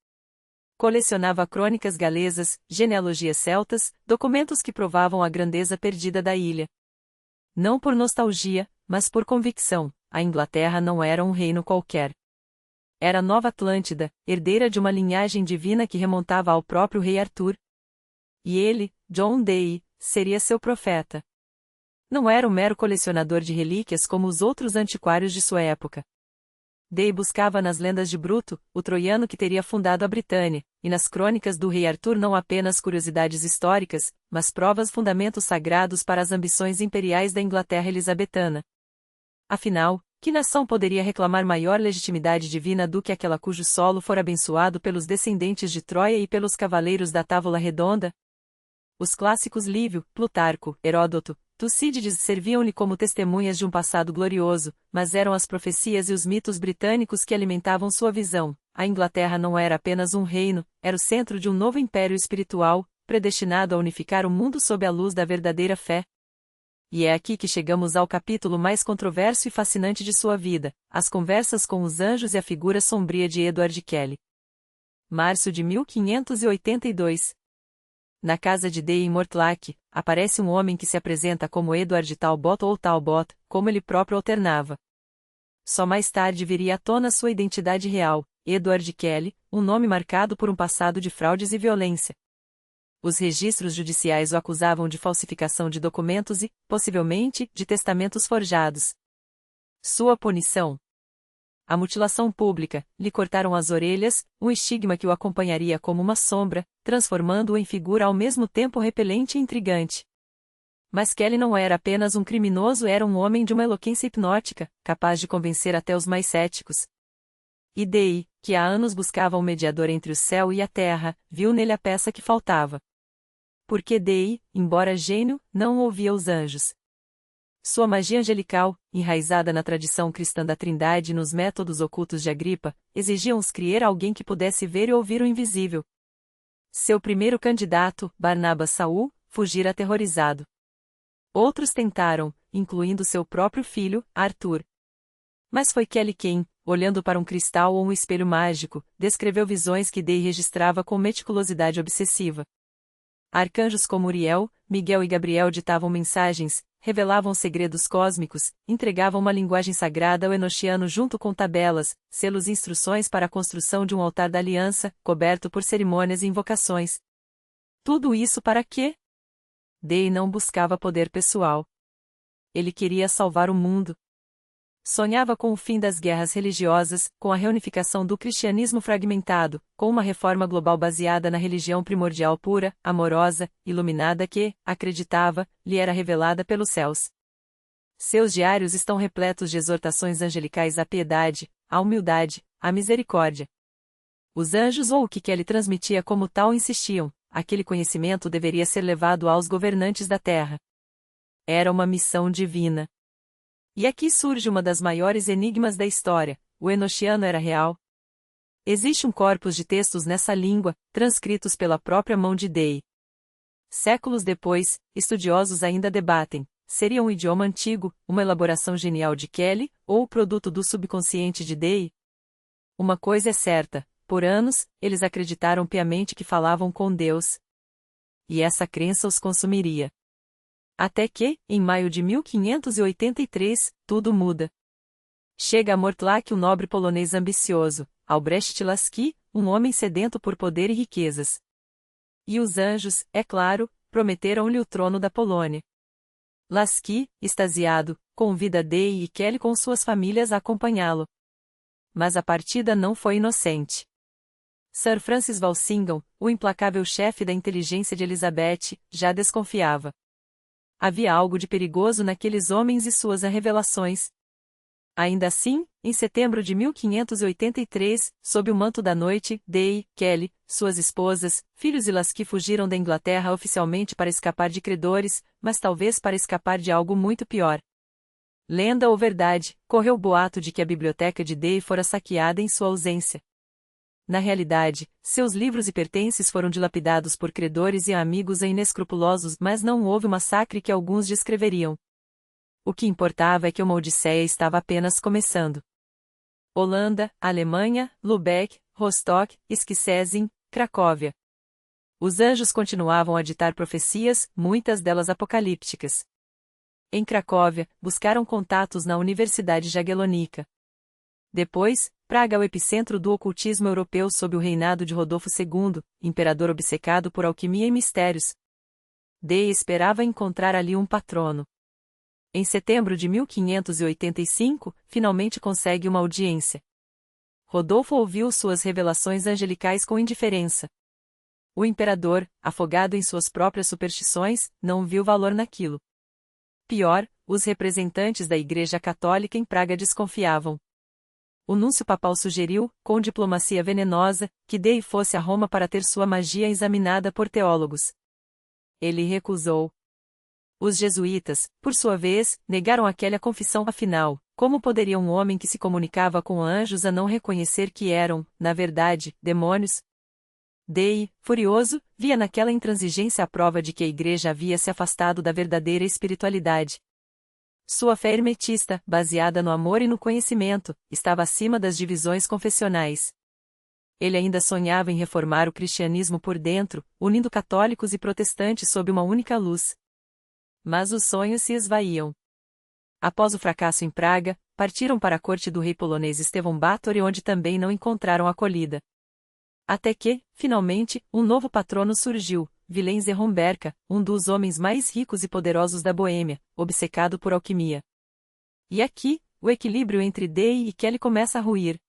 Colecionava crônicas galesas, genealogias celtas, documentos que provavam a grandeza perdida da ilha. Não por nostalgia, mas por convicção, a Inglaterra não era um reino qualquer. Era Nova Atlântida, herdeira de uma linhagem divina que remontava ao próprio rei Arthur. E ele, John Day, seria seu profeta. Não era um mero colecionador de relíquias como os outros antiquários de sua época. Day buscava nas lendas de Bruto, o troiano que teria fundado a Britânia, e nas crônicas do rei Arthur não apenas curiosidades históricas, mas provas fundamentos sagrados para as ambições imperiais da Inglaterra elisabetana. Afinal, que nação poderia reclamar maior legitimidade divina do que aquela cujo solo fora abençoado pelos descendentes de Troia e pelos cavaleiros da Távola Redonda? Os clássicos Lívio, Plutarco, Heródoto, Tucídides serviam-lhe como testemunhas de um passado glorioso, mas eram as profecias e os mitos britânicos que alimentavam sua visão. A Inglaterra não era apenas um reino, era o centro de um novo império espiritual, predestinado a unificar o mundo sob a luz da verdadeira fé. E é aqui que chegamos ao capítulo mais controverso e fascinante de sua vida, as conversas com os anjos e a figura sombria de Edward Kelly. Março de 1582. Na casa de Day em Mortlack, aparece um homem que se apresenta como Edward Talbot ou Talbot, como ele próprio alternava. Só mais tarde viria à tona sua identidade real, Edward Kelly, um nome marcado por um passado de fraudes e violência. Os registros judiciais o acusavam de falsificação de documentos e, possivelmente, de testamentos forjados. Sua punição: a mutilação pública, lhe cortaram as orelhas, um estigma que o acompanharia como uma sombra, transformando-o em figura ao mesmo tempo repelente e intrigante. Mas Kelly não era apenas um criminoso, era um homem de uma eloquência hipnótica, capaz de convencer até os mais céticos. E Dei, que há anos buscava um mediador entre o céu e a terra, viu nele a peça que faltava. Porque Dei, embora gênio, não ouvia os anjos. Sua magia angelical, enraizada na tradição cristã da Trindade e nos métodos ocultos de Agripa, exigiam-os criar alguém que pudesse ver e ouvir o invisível. Seu primeiro candidato, Barnabas Saul, fugira aterrorizado. Outros tentaram, incluindo seu próprio filho, Arthur. Mas foi Kelly quem, olhando para um cristal ou um espelho mágico, descreveu visões que Dei registrava com meticulosidade obsessiva. Arcanjos como Uriel, Miguel e Gabriel ditavam mensagens, revelavam segredos cósmicos, entregavam uma linguagem sagrada ao enochiano junto com tabelas, selos e instruções para a construção de um altar da aliança, coberto por cerimônias e invocações. Tudo isso para quê? Dei não buscava poder pessoal. Ele queria salvar o mundo. Sonhava com o fim das guerras religiosas, com a reunificação do cristianismo fragmentado, com uma reforma global baseada na religião primordial pura, amorosa, iluminada que, acreditava, lhe era revelada pelos céus. Seus diários estão repletos de exortações angelicais à piedade, à humildade, à misericórdia. Os anjos ou o que Kelly transmitia como tal insistiam, aquele conhecimento deveria ser levado aos governantes da terra. Era uma missão divina. E aqui surge uma das maiores enigmas da história: o enochiano era real? Existe um corpus de textos nessa língua, transcritos pela própria mão de Dei. Séculos depois, estudiosos ainda debatem: seria um idioma antigo, uma elaboração genial de Kelly, ou o produto do subconsciente de Dei? Uma coisa é certa: por anos, eles acreditaram piamente que falavam com Deus. E essa crença os consumiria. Até que, em maio de 1583, tudo muda. Chega a Mortlack um nobre polonês ambicioso, Albrecht Lasky, um homem sedento por poder e riquezas. E os anjos, é claro, prometeram-lhe o trono da Polônia. Lasky, extasiado, convida Dei e Kelly com suas famílias a acompanhá-lo. Mas a partida não foi inocente. Sir Francis Walsingham, o implacável chefe da inteligência de Elizabeth, já desconfiava. Havia algo de perigoso naqueles homens e suas revelações. Ainda assim, em setembro de 1583, sob o manto da noite, Dei, Kelly, suas esposas, filhos e Lasky fugiram da Inglaterra oficialmente para escapar de credores, mas talvez para escapar de algo muito pior. Lenda ou verdade, correu o boato de que a biblioteca de Dei fora saqueada em sua ausência. Na realidade, seus livros e pertences foram dilapidados por credores e amigos inescrupulosos, mas não houve o massacre que alguns descreveriam. O que importava é que uma odisseia estava apenas começando. Holanda, Alemanha, Lubeck, Rostock, Skiessen, Cracóvia. Os anjos continuavam a ditar profecias, muitas delas apocalípticas. Em Cracóvia, buscaram contatos na Universidade Jagiellonica. Depois, Praga, o epicentro do ocultismo europeu sob o reinado de Rodolfo II, imperador obcecado por alquimia e mistérios. Dei esperava encontrar ali um patrono. Em setembro de 1585, finalmente consegue uma audiência. Rodolfo ouviu suas revelações angelicais com indiferença. O imperador, afogado em suas próprias superstições, não viu valor naquilo. Pior, os representantes da Igreja Católica em Praga desconfiavam. O núncio papal sugeriu, com diplomacia venenosa, que Dei fosse a Roma para ter sua magia examinada por teólogos. Ele recusou. Os jesuítas, por sua vez, negaram a Kelly a confissão. Afinal, como poderia um homem que se comunicava com anjos a não reconhecer que eram, na verdade, demônios? Dei, furioso, via naquela intransigência a prova de que a Igreja havia se afastado da verdadeira espiritualidade. Sua fé hermetista, baseada no amor e no conhecimento, estava acima das divisões confessionais. Ele ainda sonhava em reformar o cristianismo por dentro, unindo católicos e protestantes sob uma única luz. Mas os sonhos se esvaíam. Após o fracasso em Praga, partiram para a corte do rei polonês Estevão Batory, onde também não encontraram acolhida. Até que, finalmente, um novo patrono surgiu, Vilém de Romberka, um dos homens mais ricos e poderosos da Boêmia, obcecado por alquimia. E aqui, o equilíbrio entre Dei e Kelly começa a ruir.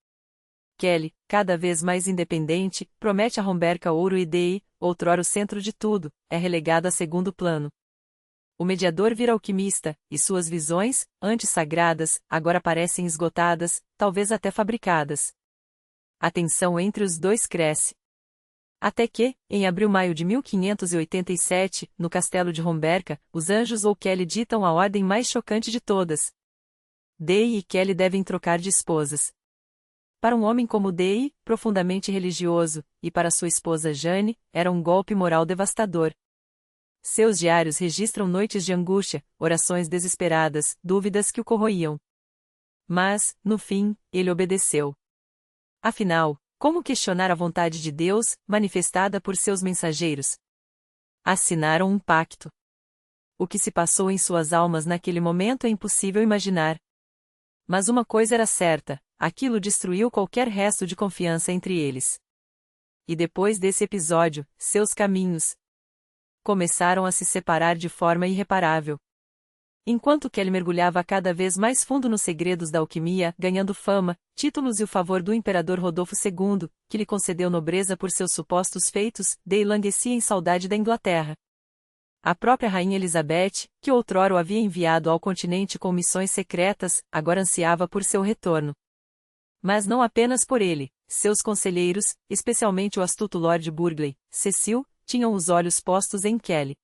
Kelly, cada vez mais independente, promete a Romberka ouro e Dei, outrora o centro de tudo, é relegado a segundo plano. O mediador vira alquimista, e suas visões, antes sagradas, agora parecem esgotadas, talvez até fabricadas. A tensão entre os dois cresce. Até que, em abril-maio de 1587, no castelo de Romberca, os anjos ou Kelly ditam a ordem mais chocante de todas. Day e Kelly devem trocar de esposas. Para um homem como Day, profundamente religioso, e para sua esposa Jane, era um golpe moral devastador. Seus diários registram noites de angústia, orações desesperadas, dúvidas que o corroíam. Mas, no fim, ele obedeceu. Afinal, como questionar a vontade de Deus, manifestada por seus mensageiros? Assinaram um pacto. O que se passou em suas almas naquele momento é impossível imaginar. Mas uma coisa era certa, aquilo destruiu qualquer resto de confiança entre eles. E depois desse episódio, seus caminhos começaram a se separar de forma irreparável. Enquanto Kelly mergulhava cada vez mais fundo nos segredos da alquimia, ganhando fama, títulos e o favor do imperador Rodolfo II, que lhe concedeu nobreza por seus supostos feitos, Day languecia em saudade da Inglaterra. A própria rainha Elizabeth, que outrora o havia enviado ao continente com missões secretas, agora ansiava por seu retorno. Mas não apenas por ele, seus conselheiros, especialmente o astuto Lord Burghley, Cecil, tinham os olhos postos em Kelly.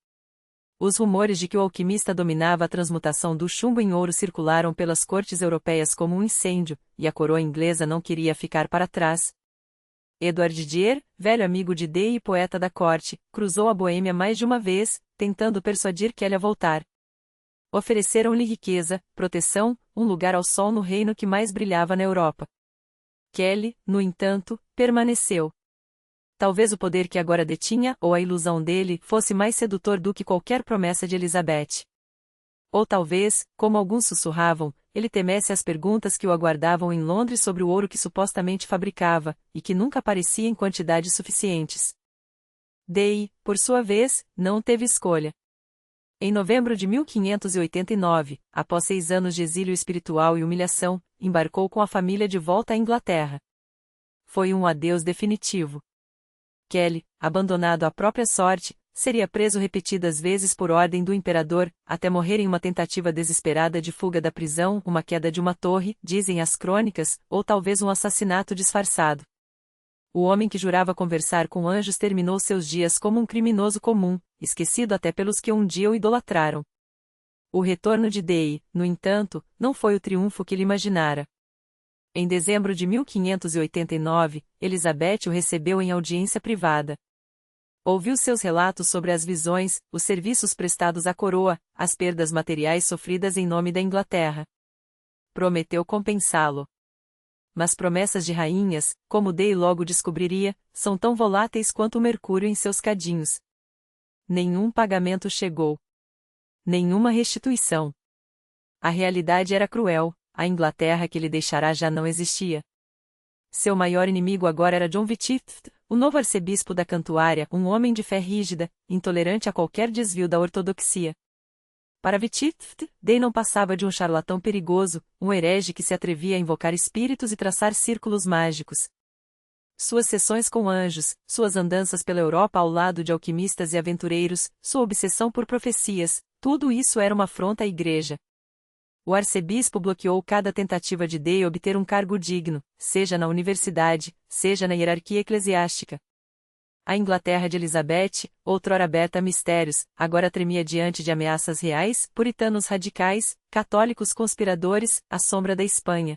Os rumores de que o alquimista dominava a transmutação do chumbo em ouro circularam pelas cortes europeias como um incêndio, e a coroa inglesa não queria ficar para trás. Edward Didier, velho amigo de Day e poeta da corte, cruzou a Boêmia mais de uma vez, tentando persuadir Kelly a voltar. Ofereceram-lhe riqueza, proteção, um lugar ao sol no reino que mais brilhava na Europa. Kelly, no entanto, permaneceu. Talvez o poder que agora detinha, ou a ilusão dele, fosse mais sedutor do que qualquer promessa de Elizabeth. Ou talvez, como alguns sussurravam, ele temesse as perguntas que o aguardavam em Londres sobre o ouro que supostamente fabricava, e que nunca aparecia em quantidades suficientes. Day, por sua vez, não teve escolha. Em novembro de 1589, após 6 anos de exílio espiritual e humilhação, embarcou com a família de volta à Inglaterra. Foi um adeus definitivo. Kelly, abandonado à própria sorte, seria preso repetidas vezes por ordem do imperador, até morrer em uma tentativa desesperada de fuga da prisão, uma queda de uma torre, dizem as crônicas, ou talvez um assassinato disfarçado. O homem que jurava conversar com anjos terminou seus dias como um criminoso comum, esquecido até pelos que um dia o idolatraram. O retorno de Day, no entanto, não foi o triunfo que ele imaginara. Em dezembro de 1589, Elizabeth o recebeu em audiência privada. Ouviu seus relatos sobre as visões, os serviços prestados à coroa, as perdas materiais sofridas em nome da Inglaterra. Prometeu compensá-lo. Mas promessas de rainhas, como Day logo descobriria, são tão voláteis quanto o mercúrio em seus cadinhos. Nenhum pagamento chegou. Nenhuma restituição. A realidade era cruel. A Inglaterra que ele deixará já não existia. Seu maior inimigo agora era John Whitgift, o novo arcebispo da Cantuária, um homem de fé rígida, intolerante a qualquer desvio da ortodoxia. Para Whitgift, Day não passava de um charlatão perigoso, um herege que se atrevia a invocar espíritos e traçar círculos mágicos. Suas sessões com anjos, suas andanças pela Europa ao lado de alquimistas e aventureiros, sua obsessão por profecias, tudo isso era uma afronta à Igreja. O arcebispo bloqueou cada tentativa de Day obter um cargo digno, seja na universidade, seja na hierarquia eclesiástica. A Inglaterra de Elizabeth, outrora aberta a mistérios, agora tremia diante de ameaças reais, puritanos radicais, católicos conspiradores, à sombra da Espanha.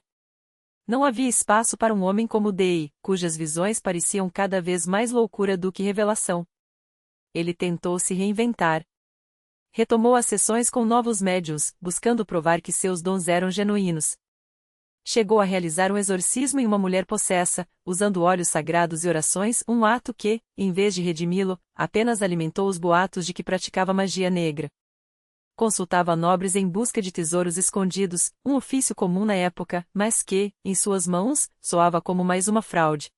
Não havia espaço para um homem como Day, cujas visões pareciam cada vez mais loucura do que revelação. Ele tentou se reinventar. Retomou as sessões com novos médiuns, buscando provar que seus dons eram genuínos. Chegou a realizar um exorcismo em uma mulher possessa, usando óleos sagrados e orações, um ato que, em vez de redimi-lo, apenas alimentou os boatos de que praticava magia negra. Consultava nobres em busca de tesouros escondidos, um ofício comum na época, mas que, em suas mãos, soava como mais uma fraude.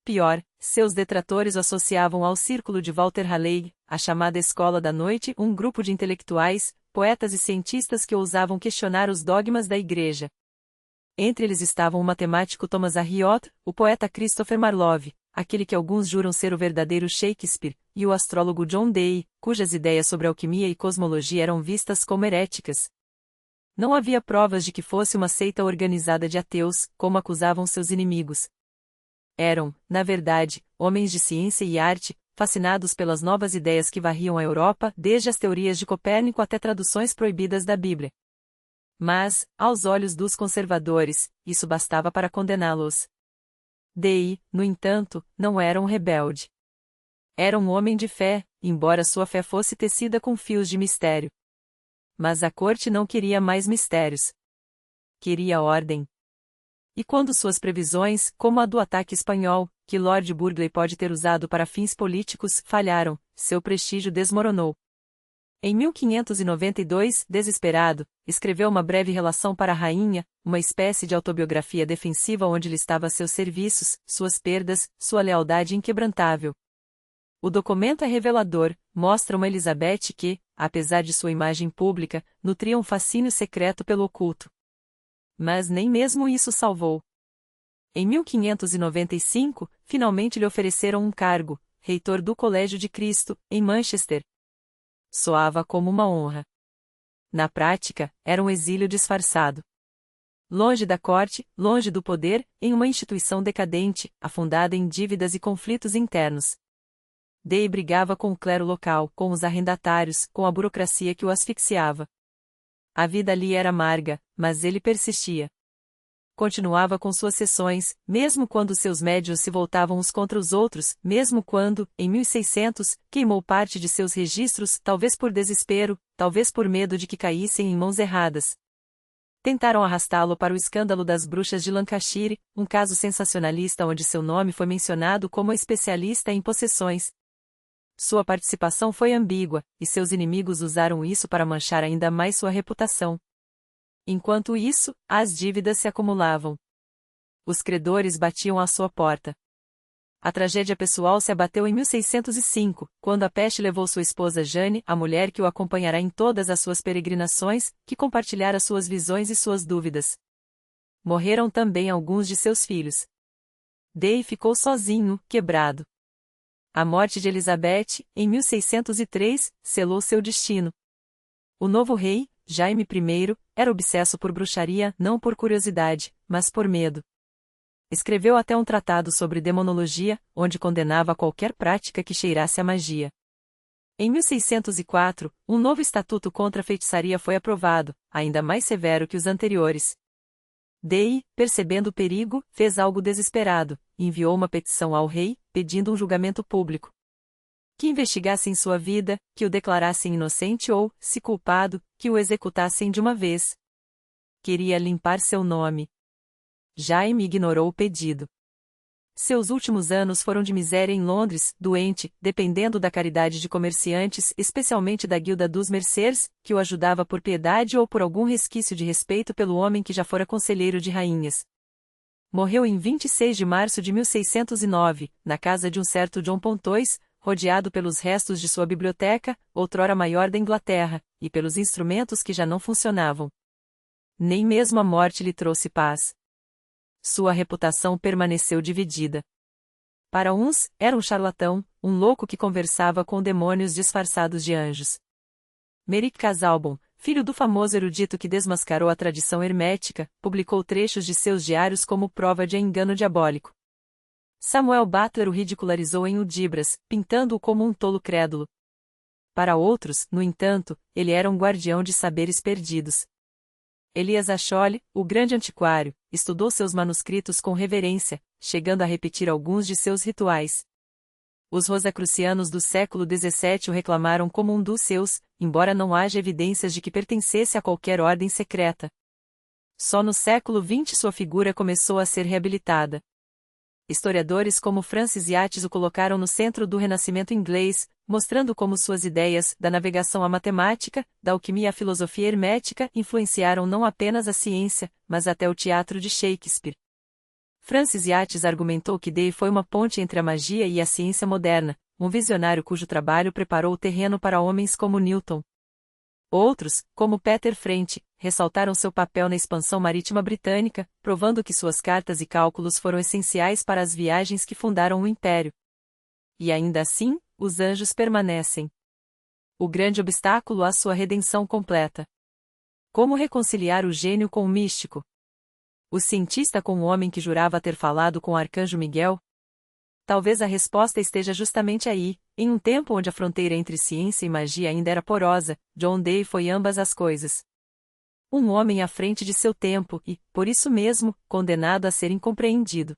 Pior, seus detratores o associavam ao círculo de Walter Raleigh, a chamada Escola da Noite, um grupo de intelectuais, poetas e cientistas que ousavam questionar os dogmas da Igreja. Entre eles estavam o matemático Thomas Harriot, o poeta Christopher Marlowe, aquele que alguns juram ser o verdadeiro Shakespeare, e o astrólogo John Dee, cujas ideias sobre alquimia e cosmologia eram vistas como heréticas. Não havia provas de que fosse uma seita organizada de ateus, como acusavam seus inimigos. Eram, na verdade, homens de ciência e arte, fascinados pelas novas ideias que varriam a Europa, desde as teorias de Copérnico até traduções proibidas da Bíblia. Mas, aos olhos dos conservadores, isso bastava para condená-los. Dei, no entanto, não era um rebelde. Era um homem de fé, embora sua fé fosse tecida com fios de mistério. Mas a corte não queria mais mistérios. Queria ordem. E quando suas previsões, como a do ataque espanhol, que Lord Burghley pode ter usado para fins políticos, falharam, seu prestígio desmoronou. Em 1592, desesperado, escreveu uma breve relação para a rainha, uma espécie de autobiografia defensiva onde listava seus serviços, suas perdas, sua lealdade inquebrantável. O documento é revelador, mostra uma Elizabeth que, apesar de sua imagem pública, nutria um fascínio secreto pelo oculto. Mas nem mesmo isso salvou. Em 1595, finalmente lhe ofereceram um cargo, reitor do Colégio de Cristo, em Manchester. Soava como uma honra. Na prática, era um exílio disfarçado. Longe da corte, longe do poder, em uma instituição decadente, afundada em dívidas e conflitos internos. Dei brigava com o clero local, com os arrendatários, com a burocracia que o asfixiava. A vida ali era amarga, mas ele persistia. Continuava com suas sessões, mesmo quando seus médiuns se voltavam uns contra os outros, mesmo quando, em 1600, queimou parte de seus registros, talvez por desespero, talvez por medo de que caíssem em mãos erradas. Tentaram arrastá-lo para o escândalo das bruxas de Lancashire, um caso sensacionalista onde seu nome foi mencionado como especialista em possessões. Sua participação foi ambígua, e seus inimigos usaram isso para manchar ainda mais sua reputação. Enquanto isso, as dívidas se acumulavam. Os credores batiam à sua porta. A tragédia pessoal se abateu em 1605, quando a peste levou sua esposa Jane, a mulher que o acompanhará em todas as suas peregrinações, que compartilhara suas visões e suas dúvidas. Morreram também alguns de seus filhos. Dei ficou sozinho, quebrado. A morte de Elizabeth, em 1603, selou seu destino. O novo rei, Jaime I, era obsesso por bruxaria não por curiosidade, mas por medo. Escreveu até um tratado sobre demonologia, onde condenava qualquer prática que cheirasse a magia. Em 1604, um novo estatuto contra a feitiçaria foi aprovado, ainda mais severo que os anteriores. Dei, percebendo o perigo, fez algo desesperado, enviou uma petição ao rei, pedindo um julgamento público. Que investigassem sua vida, que o declarassem inocente ou, se culpado, que o executassem de uma vez. Queria limpar seu nome. Jaime ignorou o pedido. Seus últimos anos foram de miséria em Londres, doente, dependendo da caridade de comerciantes, especialmente da Guilda dos Mercers, que o ajudava por piedade ou por algum resquício de respeito pelo homem que já fora conselheiro de rainhas. Morreu em 26 de março de 1609, na casa de um certo John Pontois, rodeado pelos restos de sua biblioteca, outrora maior da Inglaterra, e pelos instrumentos que já não funcionavam. Nem mesmo a morte lhe trouxe paz. Sua reputação permaneceu dividida. Para uns, era um charlatão, um louco que conversava com demônios disfarçados de anjos. Merrick Casaubon, filho do famoso erudito que desmascarou a tradição hermética, publicou trechos de seus diários como prova de engano diabólico. Samuel Butler o ridicularizou em Hudibras, pintando-o como um tolo crédulo. Para outros, no entanto, ele era um guardião de saberes perdidos. Elias Acholi, o grande antiquário, estudou seus manuscritos com reverência, chegando a repetir alguns de seus rituais. Os rosacrucianos do século XVII o reclamaram como um dos seus, embora não haja evidências de que pertencesse a qualquer ordem secreta. Só no século XX sua figura começou a ser reabilitada. Historiadores como Francis Yates o colocaram no centro do Renascimento inglês, mostrando como suas ideias, da navegação à matemática, da alquimia à filosofia hermética, influenciaram não apenas a ciência, mas até o teatro de Shakespeare. Francis Yates argumentou que Dee foi uma ponte entre a magia e a ciência moderna, um visionário cujo trabalho preparou o terreno para homens como Newton. Outros, como Peter Frente, ressaltaram seu papel na expansão marítima britânica, provando que suas cartas e cálculos foram essenciais para as viagens que fundaram o império. E ainda assim, os anjos permanecem o grande obstáculo à sua redenção completa. Como reconciliar o gênio com o místico? O cientista com o homem que jurava ter falado com o arcanjo Miguel? Talvez a resposta esteja justamente aí. Em um tempo onde a fronteira entre ciência e magia ainda era porosa, John Dee foi ambas as coisas. Um homem à frente de seu tempo e, por isso mesmo, condenado a ser incompreendido.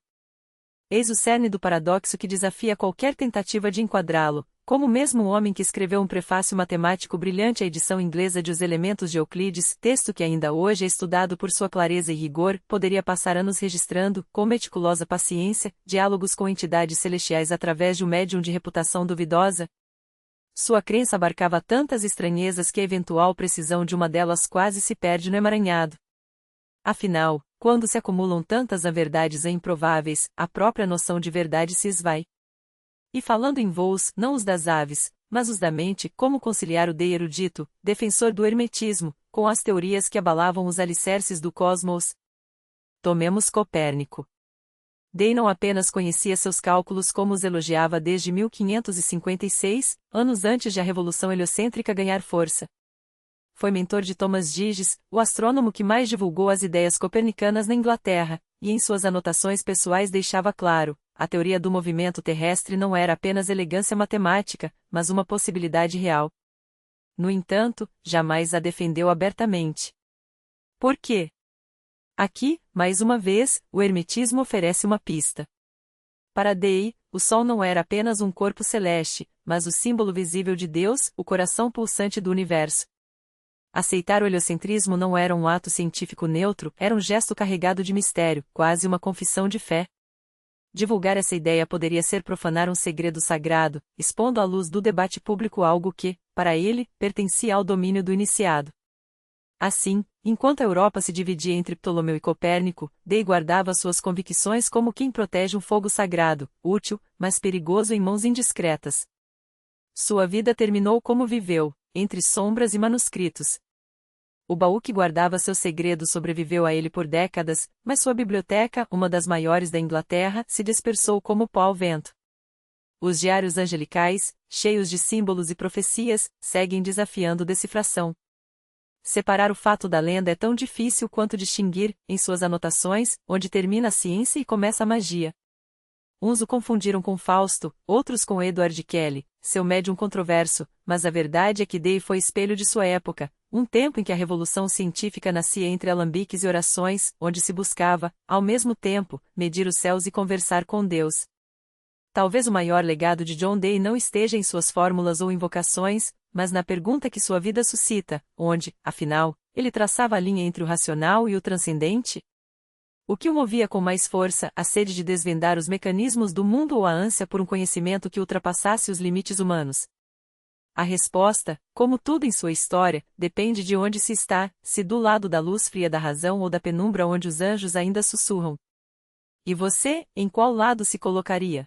Eis o cerne do paradoxo que desafia qualquer tentativa de enquadrá-lo, como mesmo o homem que escreveu um prefácio matemático brilhante à edição inglesa de Os Elementos de Euclides, texto que ainda hoje é estudado por sua clareza e rigor, poderia passar anos registrando, com meticulosa paciência, diálogos com entidades celestiais através de um médium de reputação duvidosa. Sua crença abarcava tantas estranhezas que a eventual precisão de uma delas quase se perde no emaranhado. Afinal, quando se acumulam tantas verdades improváveis, a própria noção de verdade se esvai. E falando em voos, não os das aves, mas os da mente, como conciliar o Dee erudito, defensor do hermetismo, com as teorias que abalavam os alicerces do cosmos? Tomemos Copérnico. Dee não apenas conhecia seus cálculos como os elogiava desde 1556, anos antes de a revolução heliocêntrica ganhar força. Foi mentor de Thomas Giges, o astrônomo que mais divulgou as ideias copernicanas na Inglaterra, e em suas anotações pessoais deixava claro: a teoria do movimento terrestre não era apenas elegância matemática, mas uma possibilidade real. No entanto, jamais a defendeu abertamente. Por quê? Aqui, mais uma vez, o hermetismo oferece uma pista. Para Dee, o Sol não era apenas um corpo celeste, mas o símbolo visível de Deus, o coração pulsante do universo. Aceitar o heliocentrismo não era um ato científico neutro, era um gesto carregado de mistério, quase uma confissão de fé. Divulgar essa ideia poderia ser profanar um segredo sagrado, expondo à luz do debate público algo que, para ele, pertencia ao domínio do iniciado. Assim, enquanto a Europa se dividia entre Ptolomeu e Copérnico, Dee guardava suas convicções como quem protege um fogo sagrado, útil, mas perigoso em mãos indiscretas. Sua vida terminou como viveu, entre sombras e manuscritos. O baú que guardava seu segredo sobreviveu a ele por décadas, mas sua biblioteca, uma das maiores da Inglaterra, se dispersou como pó ao vento. Os diários angelicais, cheios de símbolos e profecias, seguem desafiando decifração. Separar o fato da lenda é tão difícil quanto distinguir, em suas anotações, onde termina a ciência e começa a magia. Uns o confundiram com Fausto, outros com Edward Kelly, seu médium controverso, mas a verdade é que Dee foi espelho de sua época, um tempo em que a revolução científica nascia entre alambiques e orações, onde se buscava, ao mesmo tempo, medir os céus e conversar com Deus. Talvez o maior legado de John Dee não esteja em suas fórmulas ou invocações, mas na pergunta que sua vida suscita, onde, afinal, ele traçava a linha entre o racional e o transcendente? O que o movia com mais força, a sede de desvendar os mecanismos do mundo ou a ânsia por um conhecimento que ultrapassasse os limites humanos? A resposta, como tudo em sua história, depende de onde se está, se do lado da luz fria da razão ou da penumbra onde os anjos ainda sussurram. E você, em qual lado se colocaria?